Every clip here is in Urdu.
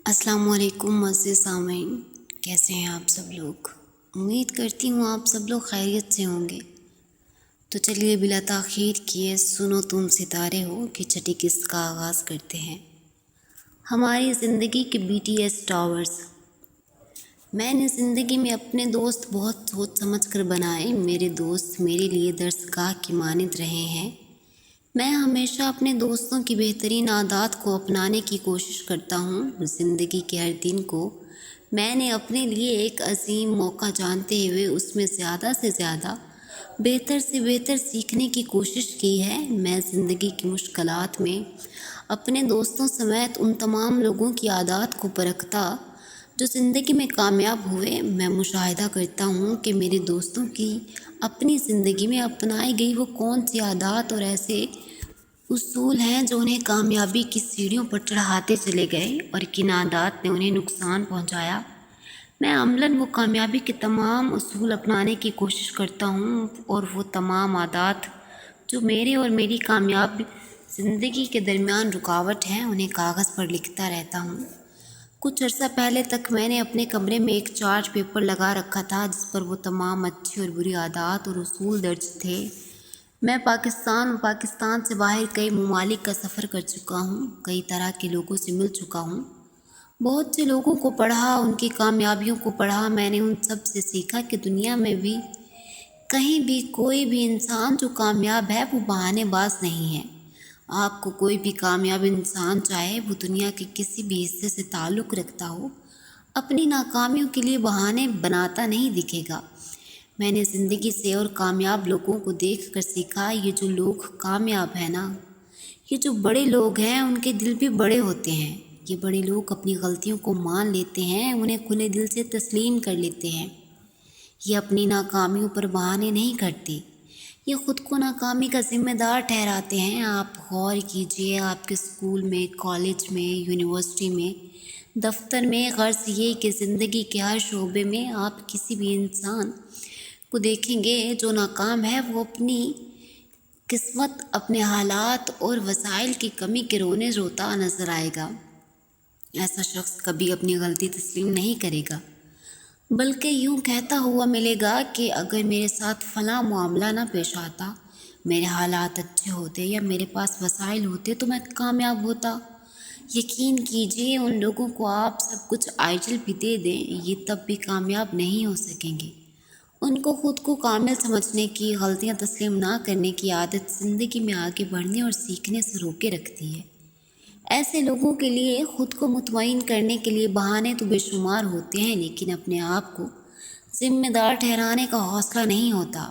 السلام علیکم معزز سامعین، کیسے ہیں آپ سب لوگ؟ امید کرتی ہوں آپ سب لوگ خیریت سے ہوں گے۔ تو چلیے بلا تاخیر کیے سنو تم ستارے ہو کہ چھٹی قسط کا آغاز کرتے ہیں۔ ہماری زندگی کے BTS ٹاورز۔ میں نے زندگی میں اپنے دوست بہت سوچ سمجھ کر بنائے۔ میرے دوست میرے لیے درس گاہ کی مانند رہے ہیں۔ میں ہمیشہ اپنے دوستوں کی بہترین عادات کو اپنانے کی کوشش کرتا ہوں۔ زندگی کے ہر دن کو میں نے اپنے لیے ایک عظیم موقع جانتے ہوئے اس میں زیادہ سے زیادہ بہتر سے بہتر سیکھنے کی کوشش کی ہے۔ میں زندگی کی مشکلات میں اپنے دوستوں سمیت ان تمام لوگوں کی عادات کو پرکھتا جو زندگی میں کامیاب ہوئے۔ میں مشاہدہ کرتا ہوں کہ میرے دوستوں کی اپنی زندگی میں اپنائی گئی وہ کون سی عادات اور ایسے اصول ہیں جو انہیں کامیابی کی سیڑھیوں پر چڑھاتے چلے گئے اور کن عادات نے انہیں نقصان پہنچایا۔ میں عملاً وہ کامیابی کے تمام اصول اپنانے کی کوشش کرتا ہوں اور وہ تمام عادات جو میرے اور میری کامیاب زندگی کے درمیان رکاوٹ ہیں انہیں کاغذ پر لکھتا رہتا ہوں۔ کچھ عرصہ پہلے تک میں نے اپنے کمرے میں ایک چارٹ پیپر لگا رکھا تھا جس پر وہ تمام اچھی اور بری عادات اور اصول درج تھے۔ میں پاکستان سے باہر کئی ممالک کا سفر کر چکا ہوں، کئی طرح کے لوگوں سے مل چکا ہوں، بہت سے لوگوں کو پڑھا، ان کی کامیابیوں کو پڑھا۔ میں نے ان سب سے سیکھا کہ دنیا میں بھی کہیں بھی کوئی بھی انسان جو کامیاب ہے وہ بہانے باز نہیں ہے۔ آپ کو کوئی بھی کامیاب انسان چاہے وہ دنیا کے کسی بھی حصے سے تعلق رکھتا ہو، اپنی ناکامیوں کے لیے بہانے بناتا نہیں دکھے گا۔ میں نے زندگی سے اور کامیاب لوگوں کو دیکھ کر سیکھا، یہ جو لوگ کامیاب ہیں نا، یہ جو بڑے لوگ ہیں ان کے دل بھی بڑے ہوتے ہیں۔ یہ بڑے لوگ اپنی غلطیوں کو مان لیتے ہیں، انہیں کھلے دل سے تسلیم کر لیتے ہیں۔ یہ اپنی ناکامیوں پر بہانے نہیں کرتے، یہ خود کو ناکامی کا ذمہ دار ٹھہراتے ہیں۔ آپ غور کیجئے، آپ کے اسکول میں، کالج میں، یونیورسٹی میں، دفتر میں، غرض یہ کہ زندگی کے ہر شعبے میں آپ کسی بھی انسان کو دیکھیں گے جو ناکام ہے، وہ اپنی قسمت، اپنے حالات اور وسائل کی کمی کے رونے روتا نظر آئے گا۔ ایسا شخص کبھی اپنی غلطی تسلیم نہیں کرے گا، بلکہ یوں کہتا ہوا ملے گا کہ اگر میرے ساتھ فلاں معاملہ نہ پیش آتا، میرے حالات اچھے ہوتے یا میرے پاس وسائل ہوتے تو میں کامیاب ہوتا۔ یقین کیجئے ان لوگوں کو آپ سب کچھ عاجل بھی دے دیں، یہ تب بھی کامیاب نہیں ہو سکیں گے۔ ان کو خود کو کامل سمجھنے کی، غلطیاں تسلیم نہ کرنے کی عادت زندگی میں آگے بڑھنے اور سیکھنے سے روکے رکھتی ہے۔ ایسے لوگوں کے لیے خود کو مطمئن کرنے کے لیے بہانے تو بے شمار ہوتے ہیں، لیکن اپنے آپ کو ذمہ دار ٹھہرانے کا حوصلہ نہیں ہوتا۔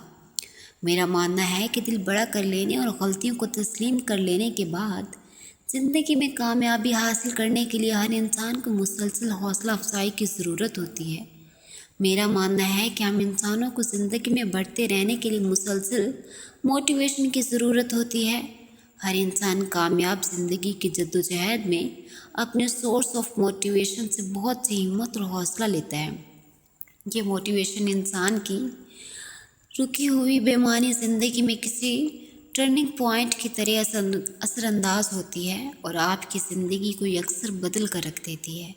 میرا ماننا ہے کہ دل بڑا کر لینے اور غلطیوں کو تسلیم کر لینے کے بعد زندگی میں کامیابی حاصل کرنے کے لیے ہر انسان کو مسلسل حوصلہ افزائی کی ضرورت ہوتی ہے۔ میرا ماننا ہے کہ ہم انسانوں کو زندگی میں بڑھتے رہنے کے لیے مسلسل موٹیویشن کی ضرورت ہوتی ہے۔ ہر انسان کامیاب زندگی کی جدوجہد میں اپنے سورس آف موٹیویشن سے بہت سی ہمت اور حوصلہ لیتا ہے۔ یہ موٹیویشن انسان کی رکی ہوئی بے معنی زندگی میں کسی ٹرننگ پوائنٹ کی طرح اثر انداز ہوتی ہے اور آپ کی زندگی کو یکسر بدل کر رکھ دیتی ہے۔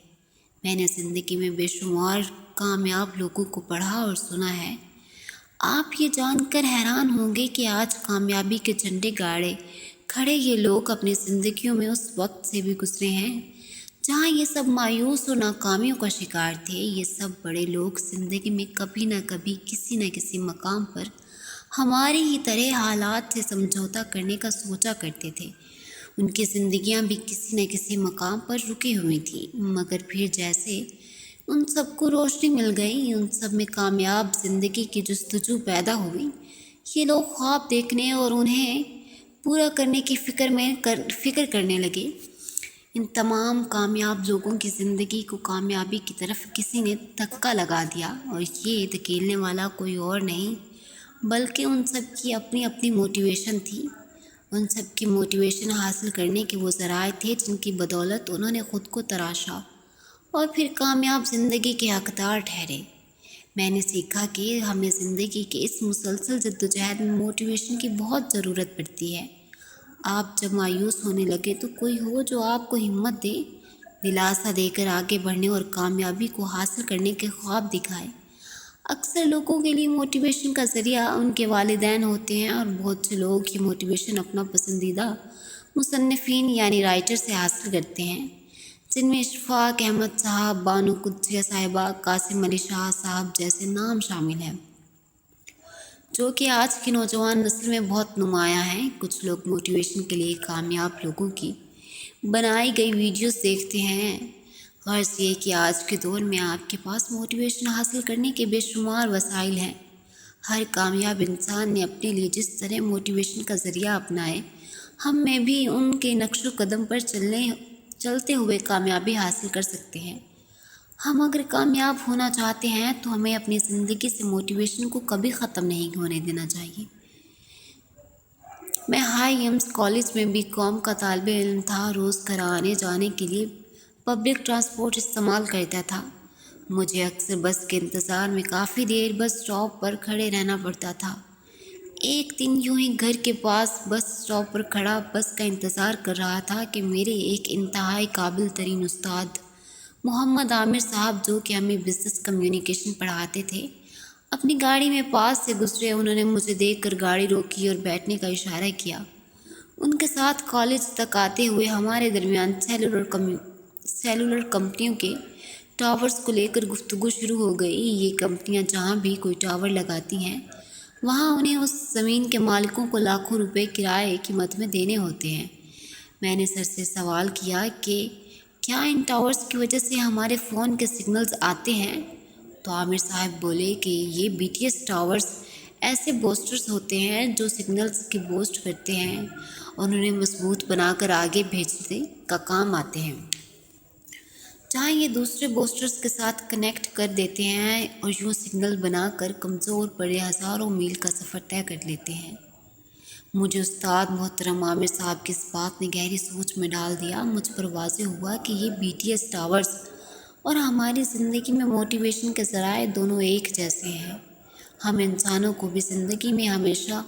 میں نے زندگی میں بے شمار کامیاب لوگوں کو پڑھا اور سنا ہے۔ آپ یہ جان کر حیران ہوں گے کہ آج کامیابی کے جھنڈے گاڑے کھڑے یہ لوگ اپنی زندگیوں میں اس وقت سے بھی گزرے ہیں جہاں یہ سب مایوس اور ناکامیوں کا شکار تھے۔ یہ سب بڑے لوگ زندگی میں کبھی نہ کبھی کسی نہ کسی مقام پر ہماری ہی طرح حالات سے سمجھوتا کرنے کا سوچا کرتے تھے۔ ان کی زندگیاں بھی کسی نہ کسی مقام پر رکی ہوئی تھیں، مگر پھر جیسے ان سب کو روشنی مل گئی، ان سب میں کامیاب زندگی کی جستجو پیدا ہوئی۔ یہ لوگ خواب دیکھنے اور انہیں پورا کرنے کی فکر کرنے لگے۔ ان تمام کامیاب لوگوں کی زندگی کو کامیابی کی طرف کسی نے دھکا لگا دیا، اور یہ دھکیلنے والا کوئی اور نہیں بلکہ ان سب کی اپنی اپنی موٹیویشن تھی۔ ان سب کی موٹیویشن حاصل کرنے کے وہ ذرائع تھے جن کی بدولت انہوں نے خود کو تراشا اور پھر کامیاب زندگی کے حقدار ٹھہرے۔ میں نے سیکھا کہ ہمیں زندگی کے اس مسلسل جدوجہد میں موٹیویشن کی بہت ضرورت پڑتی ہے۔ آپ جب مایوس ہونے لگے تو کوئی ہو جو آپ کو ہمت دے۔ دلاسا دے کر آگے بڑھنے اور کامیابی کو حاصل کرنے کے خواب دکھائے۔ اکثر لوگوں کے لیے موٹیویشن کا ذریعہ ان کے والدین ہوتے ہیں، اور بہت سے لوگ یہ موٹیویشن اپنا پسندیدہ مصنفین یعنی رائٹر سے حاصل کرتے ہیں، جن میں اشفاق احمد صاحب، بانو قدسیہ صاحبہ، قاسم علی شاہ صاحب جیسے نام شامل ہیں، جو کہ آج کی نوجوان نسل میں بہت نمایاں ہیں۔ کچھ لوگ موٹیویشن کے لیے کامیاب لوگوں کی بنائی گئی ویڈیوز دیکھتے ہیں۔ غرض یہ کہ آج کے دور میں آپ کے پاس موٹیویشن حاصل کرنے کے بے شمار وسائل ہیں۔ ہر کامیاب انسان نے اپنے لیے جس طرح موٹیویشن کا ذریعہ اپنائے، ہم میں بھی ان کے نقش و قدم پر چلتے ہوئے کامیابی حاصل کر سکتے ہیں۔ ہم اگر کامیاب ہونا چاہتے ہیں تو ہمیں اپنی زندگی سے موٹیویشن کو کبھی ختم نہیں ہونے دینا چاہیے۔ میں ہائی ایمز کالج میں BCom کا طالب علم تھا۔ روز گھر آنے جانے کے لیے پبلک ٹرانسپورٹ استعمال کرتا تھا۔ مجھے اکثر بس کے انتظار میں کافی دیر بس اسٹاپ پر کھڑے رہنا پڑتا تھا۔ ایک دن یوں ہی گھر کے پاس بس اسٹاپ پر کھڑا بس کا انتظار کر رہا تھا کہ میرے ایک انتہائی قابل ترین استاد محمد عامر صاحب، جو کہ ہمیں بزنس کمیونیکیشن پڑھاتے تھے، اپنی گاڑی میں پاس سے گزرے۔ انہوں نے مجھے دیکھ کر گاڑی روکی اور بیٹھنے کا اشارہ کیا۔ ان کے ساتھ کالج تک آتے ہوئے ہمارے درمیان سیلولر کمپنیوں کے ٹاورز کو لے کر گفتگو شروع ہو گئی۔ یہ کمپنیاں جہاں بھی کوئی ٹاور لگاتی ہیں، وہاں انہیں اس زمین کے مالکوں کو لاکھوں روپے کرائے کی مد میں دینے ہوتے ہیں۔ میں نے سر سے سوال کیا کہ کیا ان ٹاورز کی وجہ سے ہمارے فون کے سگنلز آتے ہیں؟ تو عامر صاحب بولے کہ یہ BTS ٹاورز ایسے بوسٹرز ہوتے ہیں جو سگنلز کی بوسٹ کرتے ہیں اور انہیں مضبوط بنا کر آگے بھیجنے کا کام آتے ہیں، جہاں یہ دوسرے بوسٹرز کے ساتھ کنیکٹ کر دیتے ہیں اور یوں سگنل بنا کر کمزور پڑے ہزاروں میل کا سفر طے کر لیتے ہیں۔ مجھے استاد محترم عامر صاحب کی اس بات نے گہری سوچ میں ڈال دیا۔ مجھ پر واضح ہوا کہ یہ BTS ٹاورز اور ہماری زندگی میں موٹیویشن کے ذرائع دونوں ایک جیسے ہیں۔ ہم انسانوں کو بھی زندگی میں ہمیشہ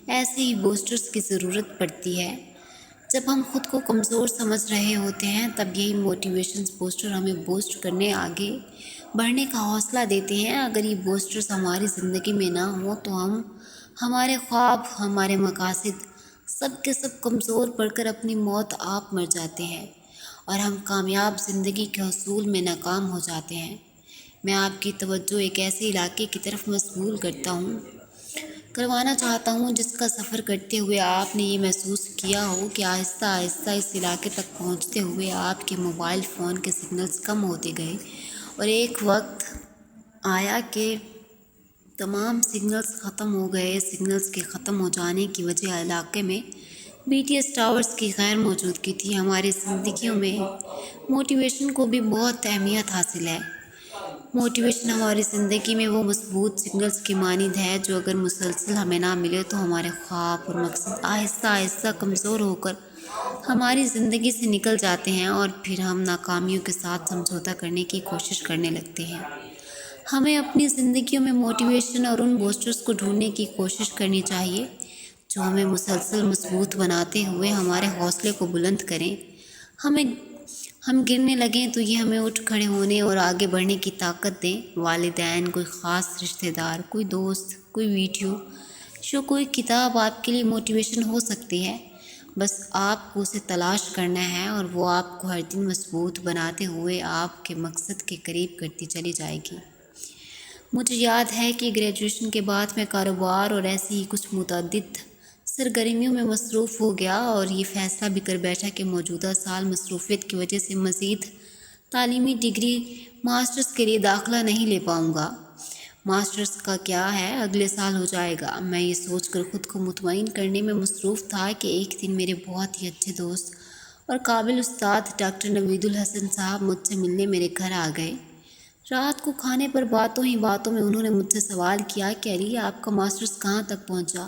ایسے ہی بوسٹرز کی ضرورت پڑتی ہے۔ جب ہم خود کو کمزور سمجھ رہے ہوتے ہیں، تب یہی موٹیویشن بوسٹر ہمیں بوسٹ کرنے، آگے بڑھنے کا حوصلہ دیتے ہیں۔ اگر یہ بوسٹرز ہماری زندگی میں نہ ہوں تو ہمارے خواب، ہمارے مقاصد سب کے سب کمزور پڑ کر اپنی موت آپ مر جاتے ہیں اور ہم کامیاب زندگی کے حصول میں ناکام ہو جاتے ہیں۔ میں آپ کی توجہ ایک ایسے علاقے کی طرف مبذول کروانا چاہتا ہوں جس کا سفر کرتے ہوئے آپ نے یہ محسوس کیا ہو کہ آہستہ آہستہ اس علاقے تک پہنچتے ہوئے آپ کے موبائل فون کے سگنلز کم ہوتے گئے اور ایک وقت آیا کہ تمام سگنلز ختم ہو گئے۔ سگنلز کے ختم ہو جانے کی وجہ علاقے میں BTS ٹاورز کی غیر موجودگی تھی۔ ہماری زندگیوں میں موٹیویشن کو بھی بہت اہمیت حاصل ہے۔ موٹیویشن ہماری زندگی میں وہ مضبوط سگنلز کی مانند ہے جو اگر مسلسل ہمیں نہ ملے تو ہمارے خواب اور مقصد آہستہ آہستہ کمزور ہو کر ہماری زندگی سے نکل جاتے ہیں اور پھر ہم ناکامیوں کے ساتھ سمجھوتہ کرنے کی کوشش کرنے لگتے ہیں۔ ہمیں اپنی زندگیوں میں موٹیویشن اور ان بوسٹرز کو ڈھونڈنے کی کوشش کرنی چاہیے جو ہمیں مسلسل مضبوط بناتے ہوئے ہمارے حوصلے کو بلند کریں۔ ہم گرنے لگیں تو یہ ہمیں اٹھ کھڑے ہونے اور آگے بڑھنے کی طاقت دیں۔ والدین، کوئی خاص رشتہ دار، کوئی دوست، کوئی ویڈیو شو، کوئی کتاب آپ کے لیے موٹیویشن ہو سکتی ہے۔ بس آپ کو اسے تلاش کرنا ہے اور وہ آپ کو ہر دن مضبوط بناتے ہوئے آپ کے مقصد کے قریب کرتی چلی جائے گی۔ مجھے یاد ہے کہ گریجویشن کے بعد میں کاروبار اور ایسی ہی کچھ متعدد سرگرمیوں میں مصروف ہو گیا اور یہ فیصلہ بھی کر بیٹھا کہ موجودہ سال مصروفیت کی وجہ سے مزید تعلیمی ڈگری ماسٹرز کے لیے داخلہ نہیں لے پاؤں گا۔ ماسٹرز کا کیا ہے، اگلے سال ہو جائے گا۔ میں یہ سوچ کر خود کو مطمئن کرنے میں مصروف تھا کہ ایک دن میرے بہت ہی اچھے دوست اور قابل استاد ڈاکٹر نوید الحسن صاحب مجھ سے ملنے میرے گھر آ گئے۔ رات کو کھانے پر باتوں ہی باتوں میں انہوں نے مجھ سے سوال کیا کہ علی، آپ کا ماسٹرز کہاں تک پہنچا؟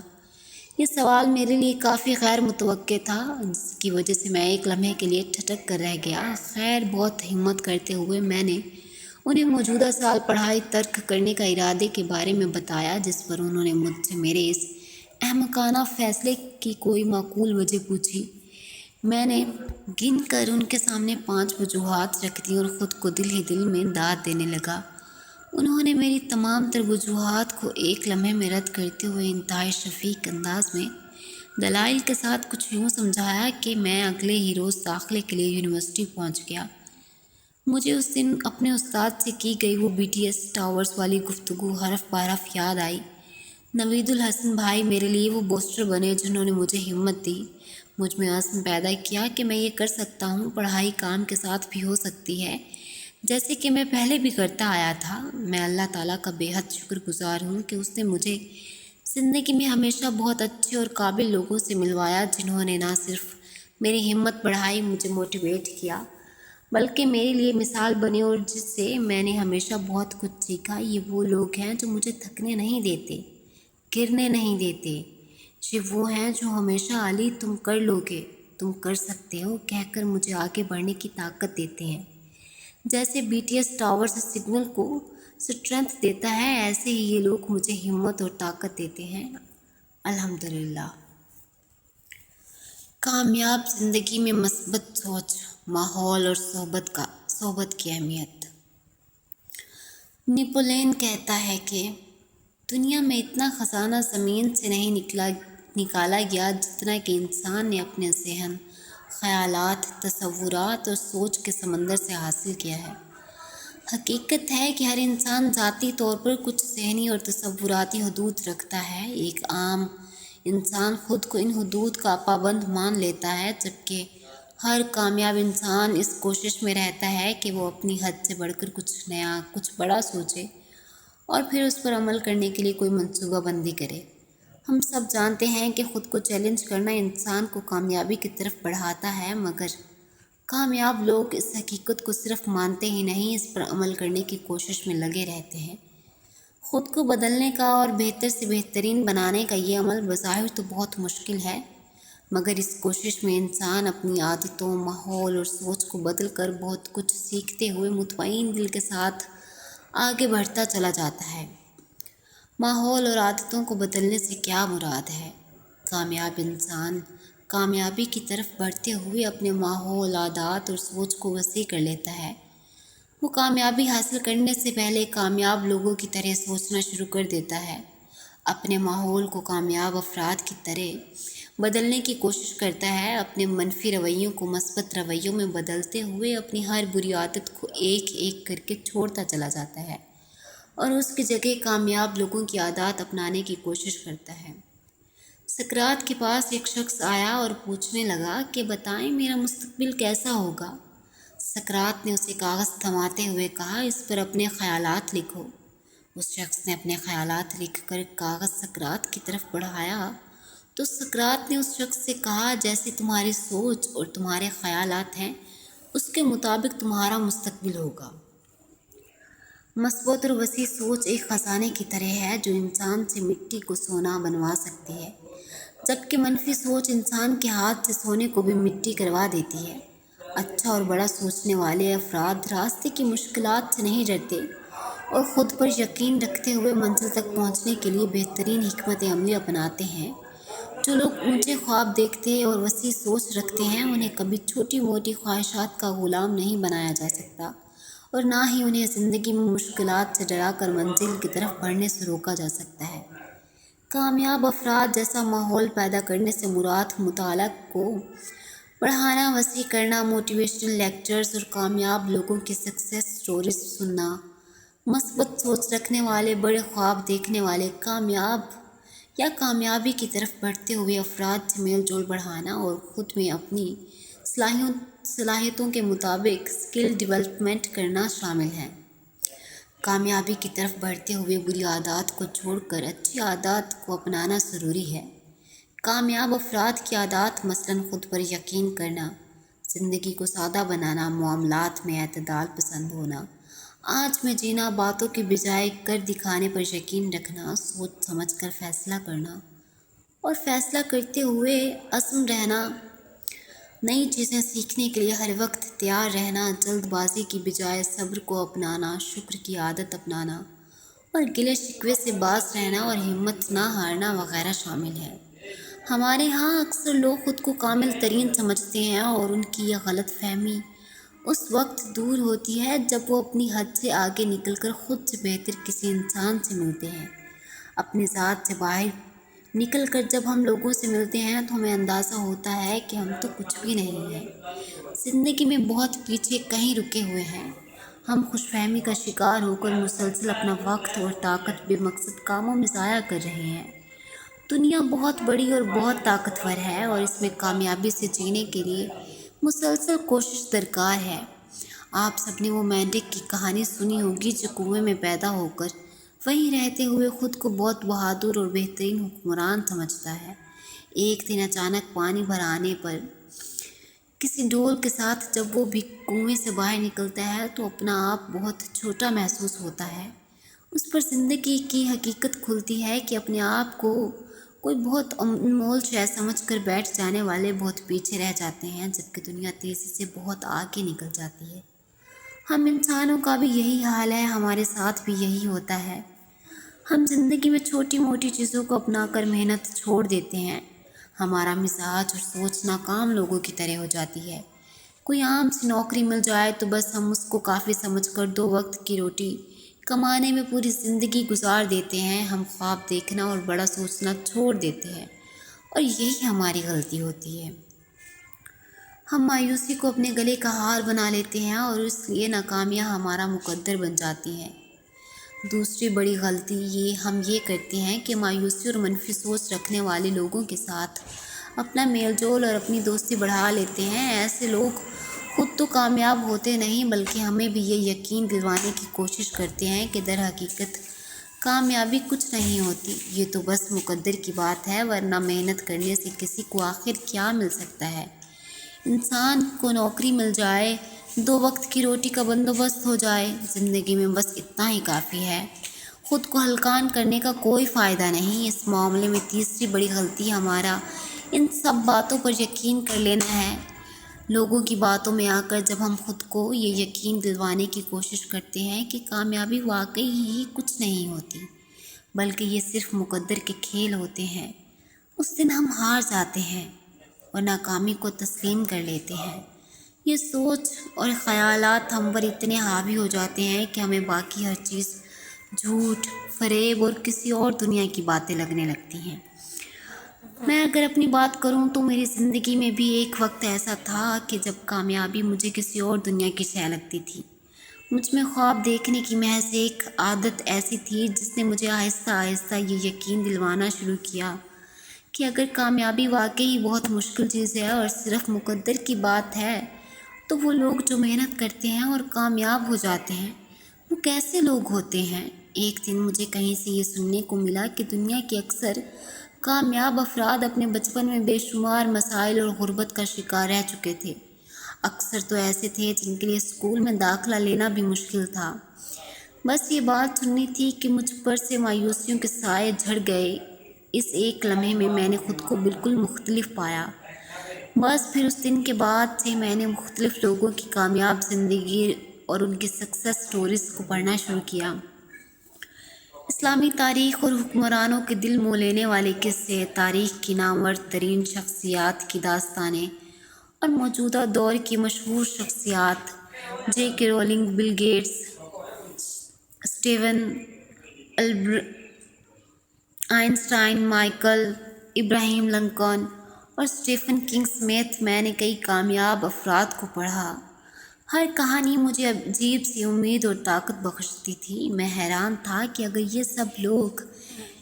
یہ سوال میرے لیے کافی غیر متوقع تھا، جس کی وجہ سے میں ایک لمحے کے لیے ٹھٹک کر رہ گیا۔ خیر، بہت ہمت کرتے ہوئے میں نے انہیں موجودہ سال پڑھائی ترک کرنے کا ارادے کے بارے میں بتایا، جس پر انہوں نے مجھ سے میرے اس احمقانہ فیصلے کی کوئی معقول وجہ پوچھی۔ میں نے گن کر ان کے سامنے 5 وجوہات رکھ دی اور خود کو دل ہی دل میں داد دینے لگا۔ انہوں نے میری تمام تر وجوہات کو ایک لمحے میں رد کرتے ہوئے انتہائی شفیق انداز میں دلائل کے ساتھ کچھ یوں سمجھایا کہ میں اگلے ہی روز داخلے کے لیے یونیورسٹی پہنچ گیا۔ مجھے اس دن اپنے استاد سے کی گئی وہ BTS ٹاورز والی گفتگو حرف بحرف یاد آئی۔ نوید الحسن بھائی میرے لیے وہ بوسٹر بنے جنہوں نے مجھے ہمت دی، مجھ میں عزم پیدا کیا کہ میں یہ کر سکتا ہوں، پڑھائی کام کے ساتھ بھی ہو سکتی ہے، جیسے کہ میں پہلے بھی کرتا آیا تھا۔ میں اللہ تعالیٰ کا بے حد شکر گزار ہوں کہ اس نے مجھے زندگی میں ہمیشہ بہت اچھے اور قابل لوگوں سے ملوایا، جنہوں نے نہ صرف میری ہمت بڑھائی، مجھے موٹیویٹ کیا، بلکہ میرے لیے مثال بنے اور جس سے میں نے ہمیشہ بہت کچھ سیکھا۔ یہ وہ لوگ ہیں جو مجھے تھکنے نہیں دیتے، گرنے نہیں دیتے۔ یہ وہ ہیں جو ہمیشہ علی تم کر لو گے، تم کر سکتے ہو کہہ کر مجھے آگے بڑھنے کی طاقت دیتے ہیں۔ جیسے BTS ٹاور سے سگنل کو اسٹرینتھ دیتا ہے، ایسے ہی یہ لوگ مجھے ہمت اور طاقت دیتے ہیں۔ الحمدللہ۔ کامیاب زندگی میں مثبت سوچ، ماحول اور صحبت کی اہمیت۔ نیپولین کہتا ہے کہ دنیا میں اتنا خزانہ زمین سے نہیں نکالا گیا جتنا کہ انسان نے اپنے ذہن، خیالات، تصورات اور سوچ کے سمندر سے حاصل کیا ہے۔ حقیقت ہے کہ ہر انسان ذاتی طور پر کچھ ذہنی اور تصوراتی حدود رکھتا ہے۔ ایک عام انسان خود کو ان حدود کا پابند مان لیتا ہے، جبکہ ہر کامیاب انسان اس کوشش میں رہتا ہے کہ وہ اپنی حد سے بڑھ کر کچھ نیا، کچھ بڑا سوچے اور پھر اس پر عمل کرنے کے لیے کوئی منصوبہ بندی کرے۔ ہم سب جانتے ہیں کہ خود کو چیلنج کرنا انسان کو کامیابی کی طرف بڑھاتا ہے، مگر کامیاب لوگ اس حقیقت کو صرف مانتے ہی نہیں، اس پر عمل کرنے کی کوشش میں لگے رہتے ہیں۔ خود کو بدلنے کا اور بہتر سے بہترین بنانے کا یہ عمل بظاہر تو بہت مشکل ہے، مگر اس کوشش میں انسان اپنی عادتوں، ماحول اور سوچ کو بدل کر بہت کچھ سیکھتے ہوئے مطمئن دل کے ساتھ آگے بڑھتا چلا جاتا ہے۔ ماحول اور عادتوں کو بدلنے سے کیا مراد ہے؟ کامیاب انسان کامیابی کی طرف بڑھتے ہوئے اپنے ماحول، عادات اور سوچ کو وسیع کر لیتا ہے۔ وہ کامیابی حاصل کرنے سے پہلے کامیاب لوگوں کی طرح سوچنا شروع کر دیتا ہے، اپنے ماحول کو کامیاب افراد کی طرح بدلنے کی کوشش کرتا ہے، اپنے منفی رویوں کو مثبت رویوں میں بدلتے ہوئے اپنی ہر بری عادت کو ایک ایک کر کے چھوڑتا چلا جاتا ہے اور اس کی جگہ کامیاب لوگوں کی عادات اپنانے کی کوشش کرتا ہے۔ سقراط کے پاس ایک شخص آیا اور پوچھنے لگا کہ بتائیں میرا مستقبل کیسا ہوگا؟ سقراط نے اسے کاغذ تھماتے ہوئے کہا، اس پر اپنے خیالات لکھو۔ اس شخص نے اپنے خیالات لکھ کر کاغذ سقراط کی طرف بڑھایا تو سقراط نے اس شخص سے کہا، جیسی تمہاری سوچ اور تمہارے خیالات ہیں اس کے مطابق تمہارا مستقبل ہوگا۔ مثبت اور وسیع سوچ ایک خزانے کی طرح ہے جو انسان سے مٹی کو سونا بنوا سکتی ہے، جبکہ منفی سوچ انسان کے ہاتھ سے سونے کو بھی مٹی کروا دیتی ہے۔ اچھا اور بڑا سوچنے والے افراد راستے کی مشکلات سے نہیں ڈرتے اور خود پر یقین رکھتے ہوئے منزل تک پہنچنے کے لیے بہترین حکمت عملی اپناتے ہیں۔ جو لوگ اونچے خواب دیکھتے اور وسیع سوچ رکھتے ہیں، انہیں کبھی چھوٹی موٹی خواہشات کا غلام نہیں بنایا جا سکتا اور نہ ہی انہیں زندگی میں مشکلات سے ڈرا کر منزل کی طرف بڑھنے سے روکا جا سکتا ہے۔ کامیاب افراد جیسا ماحول پیدا کرنے سے مراد مطالعہ کو بڑھانا، وسیع کرنا، موٹیویشنل لیکچرز اور کامیاب لوگوں کی سکسیس سٹوریز سننا، مثبت سوچ رکھنے والے، بڑے خواب دیکھنے والے، کامیاب یا کامیابی کی طرف بڑھتے ہوئے افراد سے میل جول بڑھانا اور خود میں اپنی صلاحیتوں کے مطابق اسکل ڈیولپمنٹ کرنا شامل ہے۔ کامیابی کی طرف بڑھتے ہوئے بری عادات کو چھوڑ کر اچھی عادات کو اپنانا ضروری ہے۔ کامیاب افراد کی عادات مثلاً خود پر یقین کرنا، زندگی کو سادہ بنانا، معاملات میں اعتدال پسند ہونا، آج میں جینا، باتوں کے بجائے کر دکھانے پر یقین رکھنا، سوچ سمجھ کر فیصلہ کرنا اور فیصلہ کرتے ہوئے عزم رہنا، نئی چیزیں سیکھنے کے لیے ہر وقت تیار رہنا، جلد بازی کی بجائے صبر کو اپنانا، شکر کی عادت اپنانا اور گلے شکوے سے باز رہنا اور ہمت نہ ہارنا وغیرہ شامل ہے۔ ہمارے ہاں اکثر لوگ خود کو کامل ترین سمجھتے ہیں اور ان کی یہ غلط فہمی اس وقت دور ہوتی ہے جب وہ اپنی حد سے آگے نکل کر خود سے بہتر کسی انسان سے ملتے ہیں۔ اپنی ذات سے باہر نکل کر جب ہم لوگوں سے ملتے ہیں تو ہمیں اندازہ ہوتا ہے کہ ہم تو کچھ بھی نہیں ہیں، زندگی میں بہت پیچھے کہیں رکے ہوئے ہیں۔ ہم خوش فہمی کا شکار ہو کر مسلسل اپنا وقت اور طاقت بے مقصد کاموں میں ضائع کر رہے ہیں۔ دنیا بہت بڑی اور بہت طاقتور ہے اور اس میں کامیابی سے جینے کے لیے مسلسل کوشش درکار ہے۔ آپ سب نے وہ مینڈک کی کہانی سنی ہوگی جو کنویں میں پیدا ہو کر وہیں رہتے ہوئے خود کو بہت بہادر اور بہترین حکمران سمجھتا ہے۔ ایک دن اچانک پانی بھر آنے پر کسی ڈول کے ساتھ جب وہ بھی کنویں سے باہر نکلتا ہے تو اپنا آپ بہت چھوٹا محسوس ہوتا ہے۔ اس پر زندگی کی حقیقت کھلتی ہے کہ اپنے آپ کو کوئی بہت انمول شے سمجھ کر بیٹھ جانے والے بہت پیچھے رہ جاتے ہیں، جبکہ دنیا تیزی سے بہت آگے نکل جاتی ہے۔ ہم انسانوں کا بھی یہی حال ہے، ہمارے ساتھ بھی یہی ہوتا ہے۔ ہم زندگی میں چھوٹی موٹی چیزوں کو اپنا کر محنت چھوڑ دیتے ہیں۔ ہمارا مزاج اور سوچ ناکام لوگوں کی طرح ہو جاتی ہے۔ کوئی عام سی نوکری مل جائے تو بس ہم اس کو کافی سمجھ کر 2 وقت کی روٹی کمانے میں پوری زندگی گزار دیتے ہیں۔ ہم خواب دیکھنا اور بڑا سوچنا چھوڑ دیتے ہیں اور یہی ہماری غلطی ہوتی ہے۔ ہم مایوسی کو اپنے گلے کا ہار بنا لیتے ہیں اور اس لیے ناکامیاں ہمارا مقدر بن جاتی ہیں۔ دوسری بڑی غلطی ہم یہ کرتے ہیں کہ مایوسی اور منفی سوچ رکھنے والے لوگوں کے ساتھ اپنا میل جول اور اپنی دوستی بڑھا لیتے ہیں۔ ایسے لوگ خود تو کامیاب ہوتے نہیں بلکہ ہمیں بھی یہ یقین دلوانے کی کوشش کرتے ہیں کہ در حقیقت کامیابی کچھ نہیں ہوتی، یہ تو بس مقدر کی بات ہے، ورنہ محنت کرنے سے کسی کو آخر کیا مل سکتا ہے۔ انسان کو نوکری مل جائے، 2 وقت کی روٹی کا بندوبست ہو جائے، زندگی میں بس اتنا ہی کافی ہے۔ خود کو ہلکان کرنے کا کوئی فائدہ نہیں۔ اس معاملے میں تیسری بڑی غلطی ہمارا ان سب باتوں پر یقین کر لینا ہے۔ لوگوں کی باتوں میں آ کر جب ہم خود کو یہ یقین دلوانے کی کوشش کرتے ہیں کہ کامیابی واقعی ہی کچھ نہیں ہوتی بلکہ یہ صرف مقدر کے کھیل ہوتے ہیں، اس دن ہم ہار جاتے ہیں اور ناکامی کو تسلیم کر لیتے ہیں۔ یہ سوچ اور خیالات ہم پر اتنے حاوی ہو جاتے ہیں کہ ہمیں باقی ہر چیز جھوٹ، فریب اور کسی اور دنیا کی باتیں لگنے لگتی ہیں۔ میں اگر اپنی بات کروں تو میری زندگی میں بھی ایک وقت ایسا تھا کہ جب کامیابی مجھے کسی اور دنیا کی شے لگتی تھی۔ مجھ میں خواب دیکھنے کی محض ایک عادت ایسی تھی جس نے مجھے آہستہ آہستہ یہ یقین دلوانا شروع کیا کہ اگر کامیابی واقعی بہت مشکل چیز ہے اور صرف مقدر کی بات ہے تو وہ لوگ جو محنت کرتے ہیں اور کامیاب ہو جاتے ہیں وہ کیسے لوگ ہوتے ہیں۔ ایک دن مجھے کہیں سے یہ سننے کو ملا کہ دنیا کے اکثر کامیاب افراد اپنے بچپن میں بے شمار مسائل اور غربت کا شکار رہ چکے تھے۔ اکثر تو ایسے تھے جن کے لیے اسکول میں داخلہ لینا بھی مشکل تھا۔ بس یہ بات سننی تھی کہ مجھ پر سے مایوسیوں کے سائے جھڑ گئے۔ اس ایک لمحے میں نے خود کو بالکل مختلف پایا۔ بس پھر اس دن کے بعد سے میں نے مختلف لوگوں کی کامیاب زندگی اور ان کی سکسیس سٹوریز کو پڑھنا شروع کیا۔ اسلامی تاریخ اور حکمرانوں کے دل مو لینے والے قصے، تاریخ کی نامور ترین شخصیات کی داستانیں اور موجودہ دور کی مشہور شخصیات J K Rowling, Bill Gates, Steven Einstein, Michael Abraham Lincoln اور اسٹیفن کنگ سمیت میں نے کئی کامیاب افراد کو پڑھا۔ ہر کہانی مجھے عجیب سی امید اور طاقت بخشتی تھی۔ میں حیران تھا کہ اگر یہ سب لوگ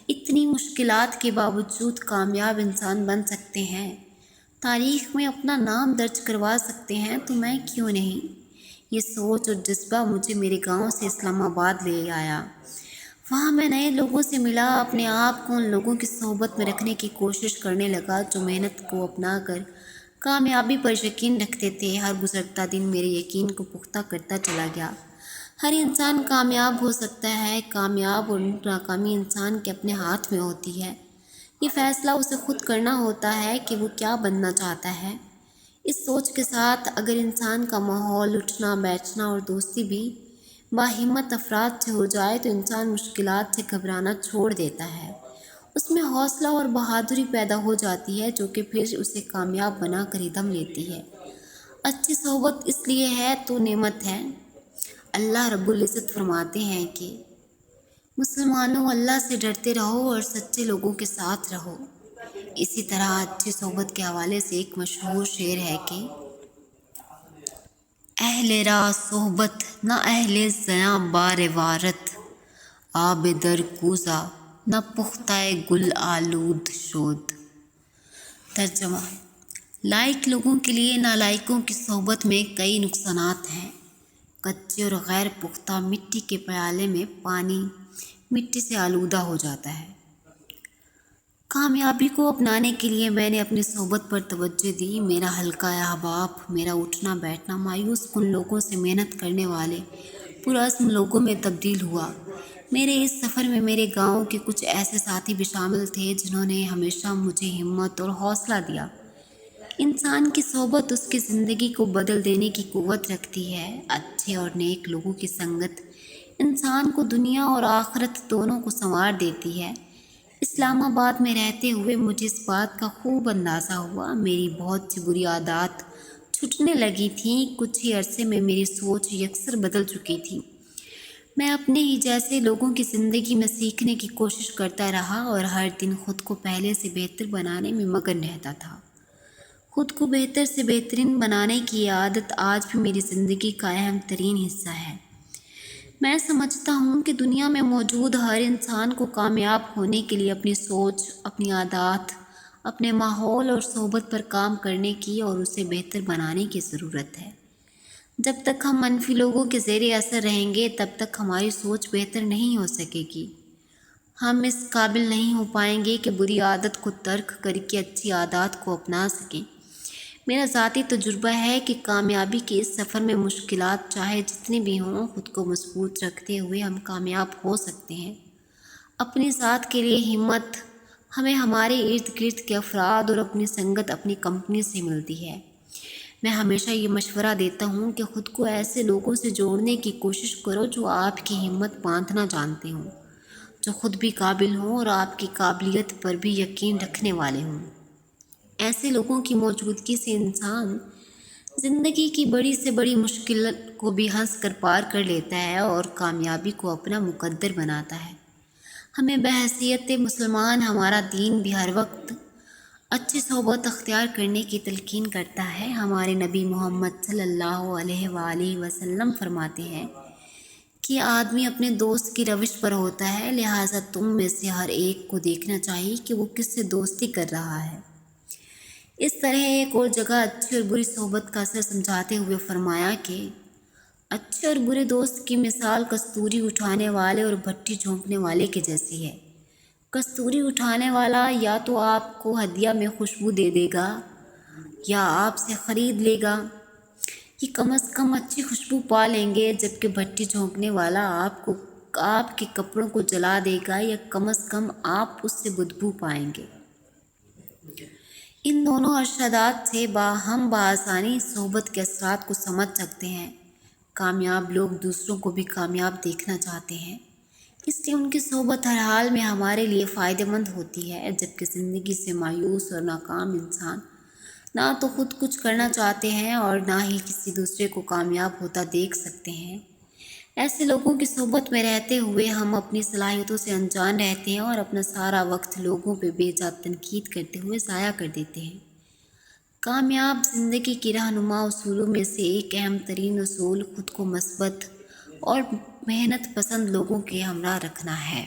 اتنی مشکلات کے باوجود کامیاب انسان بن سکتے ہیں، تاریخ میں اپنا نام درج کروا سکتے ہیں تو میں کیوں نہیں؟ یہ سوچ اور جذبہ مجھے میرے گاؤں سے اسلام آباد لے آیا۔ وہاں میں نئے لوگوں سے ملا، اپنے آپ کو ان لوگوں کی صحبت میں رکھنے کی کوشش کرنے لگا جو محنت کو اپنا کر کامیابی پر یقین رکھتے تھے۔ ہر گزرتا دن میرے یقین کو پختہ کرتا چلا گیا۔ ہر انسان کامیاب ہو سکتا ہے، کامیاب اور ناکامی انسان کے اپنے ہاتھ میں ہوتی ہے۔ یہ فیصلہ اسے خود کرنا ہوتا ہے کہ وہ کیا بننا چاہتا ہے۔ اس سوچ کے ساتھ اگر انسان کا ماحول، اٹھنا بیٹھنا اور دوستی بھی باہمت افراد سے ہو جائے تو انسان مشکلات سے گھبرانا چھوڑ دیتا ہے اس میں حوصلہ اور بہادری پیدا ہو جاتی ہے جو کہ پھر اسے کامیاب بنا کر ہی دم لیتی ہے۔ اچھی صحبت اس لیے ہے تو نعمت ہے۔ اللہ رب العزت فرماتے ہیں کہ مسلمانوں اللہ سے ڈرتے رہو اور سچے لوگوں کے ساتھ رہو۔ اسی طرح اچھی صحبت کے حوالے سے ایک مشہور شعر ہے کہ اہل راہ صحبت نہ اہل زیاں بار وارت، آب در کوزہ نہ پختہ گل آلود شود۔ ترجمہ: لائق لوگوں کے لیے نالائقوں کی صحبت میں کئی نقصانات ہیں۔ کچے اور غیر پختہ مٹی کے پیالے میں پانی مٹی سے آلودہ ہو جاتا ہے۔ کامیابی کو اپنانے کے لیے میں نے اپنی صحبت پر توجہ دی۔ میرا حلقہ احباب، میرا اٹھنا بیٹھنا مایوس کن لوگوں سے محنت کرنے والے پرعزم لوگوں میں تبدیل ہوا۔ میرے اس سفر میں میرے گاؤں کے کچھ ایسے ساتھی بھی شامل تھے جنہوں نے ہمیشہ مجھے ہمت اور حوصلہ دیا۔ انسان کی صحبت اس کی زندگی کو بدل دینے کی قوت رکھتی ہے۔ اچھے اور نیک لوگوں کی سنگت انسان کو دنیا اور آخرت دونوں کو سنوار دیتی ہے۔ اسلام آباد میں رہتے ہوئے مجھے اس بات کا خوب اندازہ ہوا۔ میری بہت سی بری عادات چھٹنے لگی تھیں۔ کچھ ہی عرصے میں میری سوچ یکسر بدل چکی تھی۔ میں اپنے ہی جیسے لوگوں کی زندگی میں سیکھنے کی کوشش کرتا رہا اور ہر دن خود کو پہلے سے بہتر بنانے میں مگن رہتا تھا۔ خود کو بہتر سے بہترین بنانے کی یہ عادت آج بھی میری زندگی کا اہم ترین حصہ ہے۔ میں سمجھتا ہوں کہ دنیا میں موجود ہر انسان کو کامیاب ہونے کے لیے اپنی سوچ، اپنی عادات، اپنے ماحول اور صحبت پر کام کرنے کی اور اسے بہتر بنانے کی ضرورت ہے۔ جب تک ہم منفی لوگوں کے زیر اثر رہیں گے تب تک ہماری سوچ بہتر نہیں ہو سکے گی۔ ہم اس قابل نہیں ہو پائیں گے کہ بری عادت کو ترک کر کے اچھی عادات کو اپنا سکیں۔ میرا ذاتی تجربہ ہے کہ کامیابی کے اس سفر میں مشکلات چاہے جتنی بھی ہوں، خود کو مضبوط رکھتے ہوئے ہم کامیاب ہو سکتے ہیں۔ اپنی ذات کے لیے ہمت ہمیں ہمارے ارد گرد کے افراد اور اپنی سنگت، اپنی کمپنی سے ملتی ہے۔ میں ہمیشہ یہ مشورہ دیتا ہوں کہ خود کو ایسے لوگوں سے جوڑنے کی کوشش کرو جو آپ کی ہمت باندھنا جانتے ہوں، جو خود بھی قابل ہوں اور آپ کی قابلیت پر بھی یقین رکھنے والے ہوں۔ ایسے لوگوں کی موجودگی سے انسان زندگی کی بڑی سے بڑی مشکل کو بھی ہنس کر پار کر لیتا ہے اور کامیابی کو اپنا مقدر بناتا ہے۔ ہمیں بحیثیت مسلمان ہمارا دین بھی ہر وقت اچھی صحبت اختیار کرنے کی تلقین کرتا ہے۔ ہمارے نبی محمد صلی اللہ علیہ وآلہ وسلم فرماتے ہیں کہ آدمی اپنے دوست کی روش پر ہوتا ہے، لہٰذا تم میں سے ہر ایک کو دیکھنا چاہیے کہ وہ کس سے دوستی کر رہا ہے۔ اس طرح ایک اور جگہ اچھی اور بری صحبت کا اثر سمجھاتے ہوئے فرمایا کہ اچھے اور برے دوست کی مثال کستوری اٹھانے والے اور بھٹی جھونکنے والے کے جیسی ہے۔ کستوری اٹھانے والا یا تو آپ کو ہدیہ میں خوشبو دے دے گا یا آپ سے خرید لے گا۔ یہ کم از کم اچھی خوشبو پا لیں گے، جبکہ بھٹی جھونکنے والا آپ کے کپڑوں کو جلا دے گا یا کم از کم آپ اس سے بدبو پائیں گے۔ ان دونوں ارشادات سے ہم بآسانی صحبت کے اثرات کو سمجھ سکتے ہیں۔ کامیاب لوگ دوسروں کو بھی کامیاب دیکھنا چاہتے ہیں، اس لیے ان کی صحبت ہر حال میں ہمارے لیے فائدہ مند ہوتی ہے، جبکہ زندگی سے مایوس اور ناکام انسان نہ تو خود کچھ کرنا چاہتے ہیں اور نہ ہی کسی دوسرے کو کامیاب ہوتا دیکھ سکتے ہیں۔ ایسے لوگوں کی صحبت میں رہتے ہوئے ہم اپنی صلاحیتوں سے انجان رہتے ہیں اور اپنا سارا وقت لوگوں پہ بے جا تنقید کرتے ہوئے ضائع کر دیتے ہیں۔ کامیاب زندگی کی رہنما اصولوں میں سے ایک اہم ترین اصول خود کو مثبت اور محنت پسند لوگوں کے ہمراہ رکھنا ہے۔